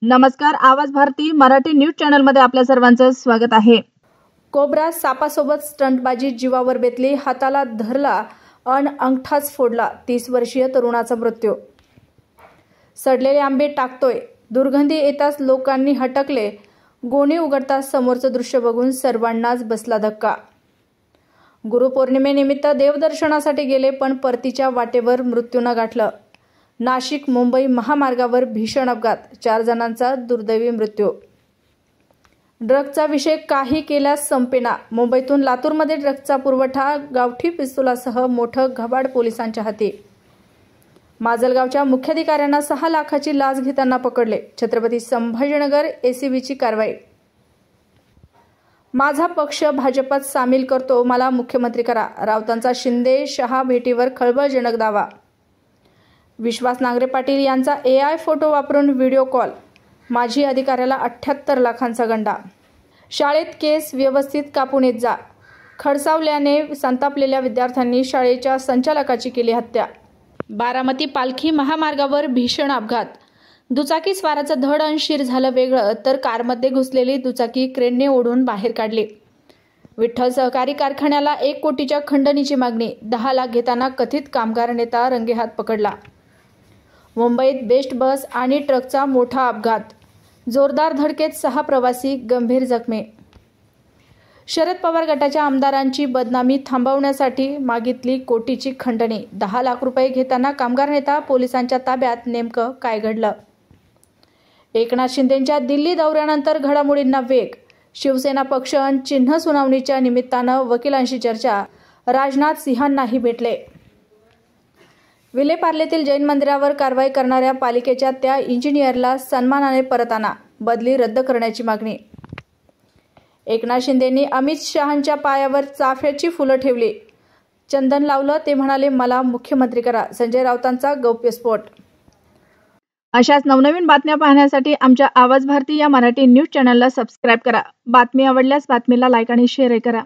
नमस्कार. आवाज भारती मराठी न्यूज चॅनलमध्ये आपल्या सर्वांचं स्वागत आहे. कोब्रा सापासोबत स्टंटबाजी जीवावर बेतली, हाताला धरला अन अंगठाच फोडला. 30 वर्षीय तरुणाचा मृत्यू. सडलेले आंबे टाकतोय, दुर्गंधी येताच लोकांनी हटकले. गोणी उघडताच समोरचं दृश्य बघून सर्वांनाच बसला धक्का. गुरुपौर्णिमेनिमित्त देवदर्शनासाठी गेले पण परतीच्या वाटेवर मृत्यूनं गाठलं. नाशिक मुंबई महामार्गावर भीषण अपघात, 4 जणांचा दुर्दैवी मृत्यू. ड्रग्जचा विषय काही केल्यास संपेना. मुंबईतून लातूरमध्ये ड्रग्जचा पुरवठा, गावठी पिस्तुलासह मोठं घबाड पोलिसांच्या हाती. माजलगावच्या मुख्याधिकाऱ्यांना 6 लाखाची लाच घेताना पकडले. छत्रपती संभाजीनगर एसीबीची कारवाई. माझा पक्ष भाजपात सामील करतो, मला मुख्यमंत्री करा. राऊतांचा शिंदे शहा भेटीवर खळबळजनक दावा. विश्वास नांगरे पाटील यांचा AI फोटो वापरून व्हिडिओ कॉल. माजी अधिकाऱ्याला 78 लाखांचा गंडा. शाळेत केस व्यवस्थित कापून येत जा. खडसावल्याने संतापलेल्या विद्यार्थ्यांनी शाळेच्या संचालकाची केली हत्या. बारामती पालखी महामार्गावर भीषण अपघात. दुचाकी स्वाराचं धड अन शिर झालं वेगळं, तर कारमध्ये घुसलेली दुचाकी क्रेनने ओढून बाहेर काढली. विठ्ठल सहकारी कारखान्याला 1 कोटीच्या खंडणीची मागणी. 10 लाख घेताना कथित कामगार नेता रंगेहात पकडला. मुंबईत बेस्ट बस आणि ट्रकचा मोठा अपघात. जोरदार धडकेत 6 प्रवासी गंभीर जखमी. शरद पवार गटाच्या आमदारांची बदनामी थांबवण्यासाठी मागितली कोटीची खंडणी. 10 लाख रुपये घेताना कामगार नेता पोलिसांच्या ताब्यात. नेमकं काय घडलं? एकनाथ शिंदेंच्या दिल्ली दौऱ्यानंतर घडामोडींना वेग. शिवसेना पक्ष अन चिन्ह सुनावणीच्या निमित्तानं वकिलांशी चर्चा. राजनाथ सिंहांनाही भेटले. विलेपार्लेतील जैन मंदिरावर कारवाई करणाऱ्या पालिकेच्या त्या इंजिनियरला सन्मानाने परत आणा. बदली रद्द करण्याची मागणी. एकनाथ शिंदेंनी अमित शहांच्या पायावर चाफ्याची फुलं ठेवली. चंदन लावलं, ते म्हणाले मला मुख्यमंत्री करा. संजय राऊतांचा गौप्यस्फोट. अशाच नवनवीन बातम्या पाहण्यासाठी आमच्या आवाज भारती या मराठी न्यूज चॅनलला सबस्क्राईब करा. बातमी आवडल्यास बातमीला लाईक आणि शेअर करा.